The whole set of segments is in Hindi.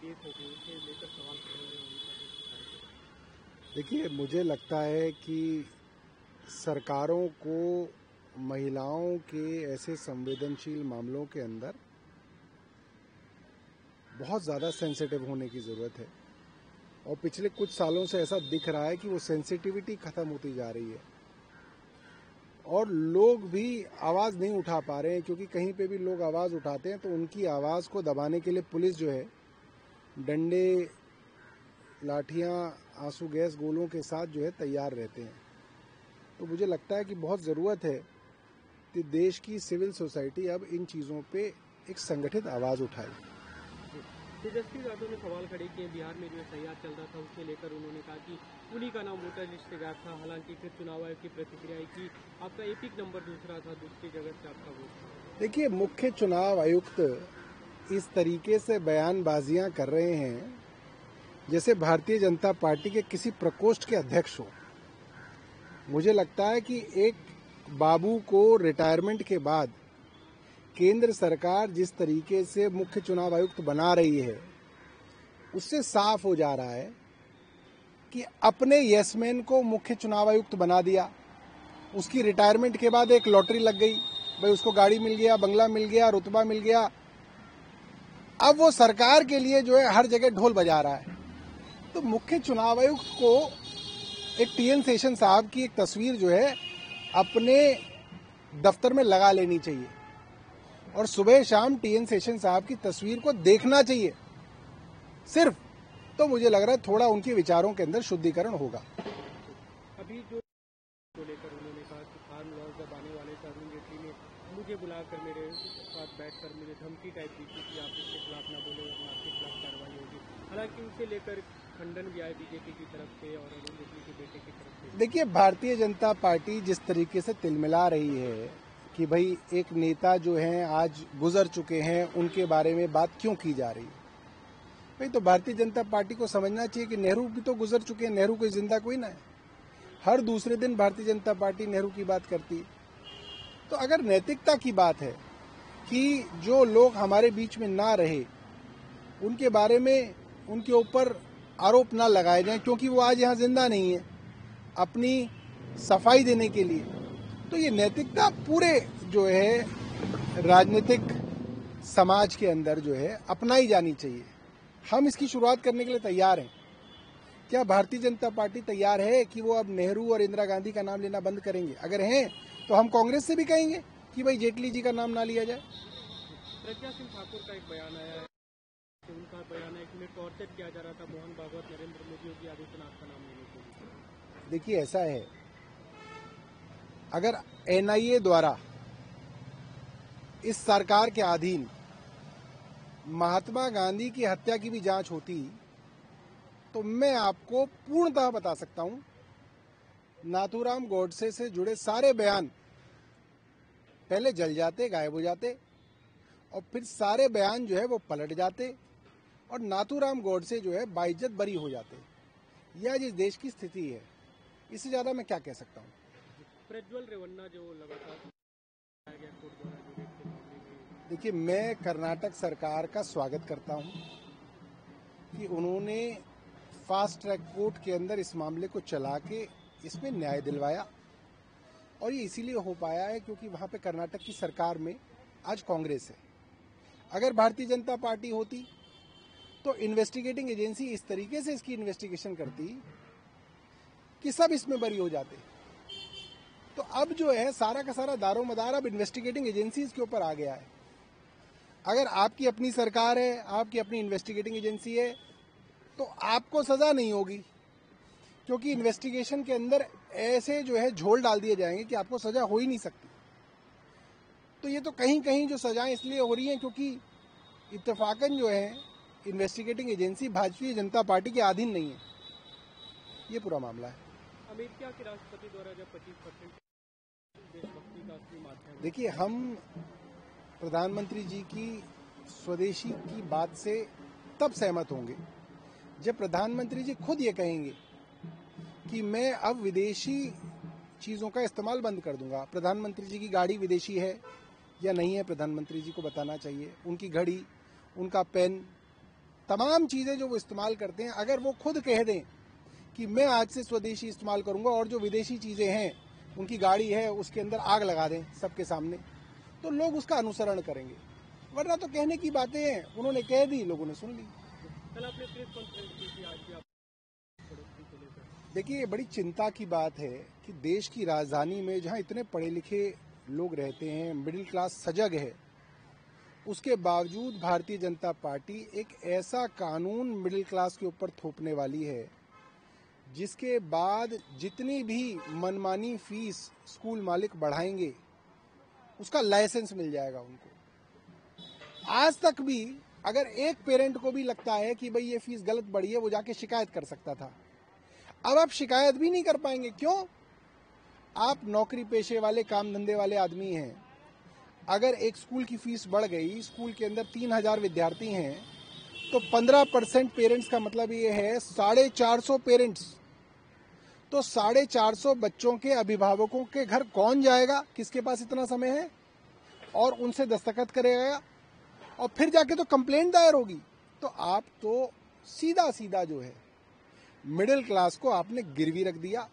केस हो गए उसे लेकर सवाल कर रहे हैं। देखिए, मुझे लगता है कि सरकारों को महिलाओं के ऐसे संवेदनशील मामलों के अंदर बहुत ज़्यादा सेंसिटिव होने की ज़रूरत है और पिछले कुछ सालों से ऐसा दिख रहा है कि वो सेंसिटिविटी ख़त्म होती जा रही है और लोग भी आवाज़ नहीं उठा पा रहे हैं, क्योंकि कहीं पे भी लोग आवाज़ उठाते हैं तो उनकी आवाज़ को दबाने के लिए पुलिस जो है डंडे, लाठियाँ, आंसू गैस गोलों के साथ जो है तैयार रहते हैं। तो मुझे लगता है कि बहुत ज़रूरत है कि देश की सिविल सोसाइटी अब इन चीज़ों पे एक संगठित आवाज़ उठाए। तेजस्वी यादव ने सवाल खड़े किए बिहार में जो एफआईआर चल रहा था उसको लेकर उन्होंने कहा कि उन्हीं का नाम वोटर लिस्ट से गायब था। हालांकि फिर चुनाव आयोग की प्रतिक्रिया आई कि आपका एपिक नंबर दूसरा था, दूसरी जगह से आपका वोट था। देखिए, मुख्य चुनाव आयुक्त इस तरीके से बयानबाजियां कर रहे हैं जैसे भारतीय जनता पार्टी के किसी प्रकोष्ठ के अध्यक्ष हो। मुझे लगता है कि एक बाबू को रिटायरमेंट के बाद केंद्र सरकार जिस तरीके से मुख्य चुनाव आयुक्त बना रही है उससे साफ हो जा रहा है कि अपने यसमैन को मुख्य चुनाव आयुक्त बना दिया। उसकी रिटायरमेंट के बाद एक लॉटरी लग गई, भाई उसको गाड़ी मिल गया, बंगला मिल गया, रुतबा मिल गया। अब वो सरकार के लिए जो है हर जगह ढोल बजा रहा है। तो मुख्य चुनाव आयुक्त को एक टीएन शेषन साहब की एक तस्वीर जो है अपने दफ्तर में लगा लेनी चाहिए और सुबह शाम टीएन शेषन साहब की तस्वीर को देखना चाहिए सिर्फ। तो मुझे लग रहा है थोड़ा उनके विचारों के अंदर शुद्धिकरण होगा। अभी जो लेकर उन्होंने कहा कि फार्म लॉ जब आने वाले थे, अरुण जेटली ने मुझे बुलाकर मेरे साथ बैठकर मुझे धमकी टाइप दी थी कि आप इसके खिलाफ ना बोले वरना आपके खिलाफ कार्रवाई होगी। हालांकि उसे लेकर खंडन भी आया बीजेपी की तरफ से और अरुण जेटली के बेटे की तरफ से। देखिए, भारतीय जनता पार्टी जिस तरीके से तिलमिला रही है कि भाई एक नेता जो हैं आज गुजर चुके हैं उनके बारे में बात क्यों की जा रही है, भाई तो भारतीय जनता पार्टी को समझना चाहिए कि नेहरू भी तो गुजर चुके हैं, नेहरू कोई जिंदा कोई ना है। हर दूसरे दिन भारतीय जनता पार्टी नेहरू की बात करती है। तो अगर नैतिकता की बात है कि जो लोग हमारे बीच में ना रहे उनके बारे में उनके ऊपर आरोप ना लगाए जाएं क्योंकि वो आज यहाँ जिंदा नहीं है अपनी सफाई देने के लिए, तो ये नैतिकता पूरे जो है राजनीतिक समाज के अंदर जो है अपनाई जानी चाहिए। हम इसकी शुरुआत करने के लिए तैयार हैं। क्या भारतीय जनता पार्टी तैयार है कि वो अब नेहरू और इंदिरा गांधी का नाम लेना बंद करेंगे? अगर हैं तो हम कांग्रेस से भी कहेंगे कि भाई जेटली जी का नाम ना लिया जाए। प्रज्ञा सिंह ठाकुर का एक बयान आया है, उनका बयान है कि उन्हें टॉर्चर किया जा रहा था मोहन भागवत, नरेंद्र मोदी, योगी आदित्यनाथ का नाम लेने के लिए। देखिए, ऐसा है, अगर एनआईए द्वारा इस सरकार के अधीन महात्मा गांधी की हत्या की भी जांच होती तो मैं आपको पूर्णतः बता सकता हूं नाथूराम गोडसे से जुड़े सारे बयान पहले जल जाते, गायब हो जाते और फिर सारे बयान जो है वो पलट जाते और नाथूराम गोडसे जो है बाइज्जत बरी हो जाते। यह जिस देश की स्थिति है, इससे ज्यादा मैं क्या कह सकता हूं। प्रज्वल रेवन्ना जो लगातार गया कोर्ट द्वारा जो रेप के मामले में। देखिए, मैं कर्नाटक सरकार का स्वागत करता हूं कि उन्होंने फास्ट ट्रैक कोर्ट के अंदर इस मामले को चला के इसमें न्याय दिलवाया और ये इसीलिए हो पाया है क्योंकि वहां पे कर्नाटक की सरकार में आज कांग्रेस है। अगर भारतीय जनता पार्टी होती तो इन्वेस्टिगेटिंग एजेंसी इस तरीके से इसकी इन्वेस्टिगेशन करती कि सब इसमें बरी हो जाते। तो अब जो है सारा का सारा दारोमदार अब इन्वेस्टिगेटिंग एजेंसीज के ऊपर आ गया है। अगर आपकी अपनी सरकार है, आपकी अपनी इन्वेस्टिगेटिंग एजेंसी है तो आपको सजा नहीं होगी क्योंकि इन्वेस्टिगेशन के अंदर ऐसे जो है झोल डाल दिए जाएंगे कि आपको सजा हो ही नहीं सकती। तो ये तो कहीं कहीं जो सजाएं इसलिए हो रही हैं क्योंकि इत्तेफाकन जो है investigating agency Bharatiya Janata party के अधीन नहीं है। ये पूरा मामला है। अमेरिका के राष्ट्रपति द्वारा जब 25% देशभक्ति का असली माध्यम, देखिए, हम प्रधानमंत्री जी की स्वदेशी की बात से तब सहमत होंगे जब प्रधानमंत्री जी खुद ये कहेंगे कि मैं अब विदेशी चीज़ों का इस्तेमाल बंद कर दूंगा। प्रधानमंत्री जी की गाड़ी विदेशी है या नहीं है, प्रधानमंत्री जी को बताना चाहिए। उनकी घड़ी, उनका पेन, तमाम चीजें जो वो इस्तेमाल करते हैं, अगर वो खुद कह दें कि मैं आज से स्वदेशी इस्तेमाल करूंगा और जो विदेशी चीजें हैं, उनकी गाड़ी है उसके अंदर आग लगा दें सबके सामने, तो लोग उसका अनुसरण करेंगे। वरना तो कहने की बातें हैं, उन्होंने कह दी, लोगों ने सुन ली। कल आपने प्रेस कॉन्फ्रेंस की थी, आज भी आप बढ़ोतरी को लेकर। देखिए, ये बड़ी चिंता की बात है कि देश की राजधानी में जहां इतने पढ़े लिखे लोग रहते हैं, मिडिल क्लास सजग है, उसके बावजूद भारतीय जनता पार्टी एक ऐसा कानून मिडिल क्लास के ऊपर थोपने वाली है जिसके बाद जितनी भी मनमानी फीस स्कूल मालिक बढ़ाएंगे उसका लाइसेंस मिल जाएगा उनको। आज तक भी अगर एक पेरेंट को भी लगता है कि भाई ये फीस गलत बढ़ी है, वो जाके शिकायत कर सकता था। अब आप शिकायत भी नहीं कर पाएंगे। क्यों? आप नौकरी पेशे वाले, काम धंधे वाले आदमी हैं। अगर एक स्कूल की फीस बढ़ गई, स्कूल के अंदर 3000 विद्यार्थी हैं, तो 15% पेरेंट्स का मतलब ये है 450 पेरेंट्स। तो 450 बच्चों के अभिभावकों के घर कौन जाएगा? किसके पास इतना समय है? और उनसे दस्तखत करेगा और फिर जाके तो कंप्लेंट दायर होगी। तो आप तो सीधा सीधा जो है मिडिल क्लास को आपने गिरवी रख दिया।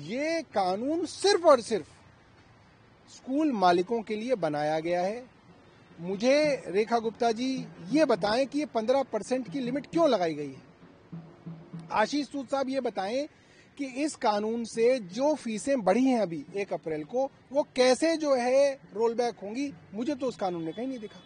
ये कानून सिर्फ और सिर्फ स्कूल मालिकों के लिए बनाया गया है। मुझे रेखा गुप्ता जी ये बताएं कि ये 15% की लिमिट क्यों लगाई गई है। आशीष सूद साहब ये बताएं कि इस कानून से जो फीसें बढ़ी हैं अभी 1 अप्रैल को, वो कैसे जो है रोल बैक होंगी। मुझे तो उस कानून ने कहीं नहीं दिखा।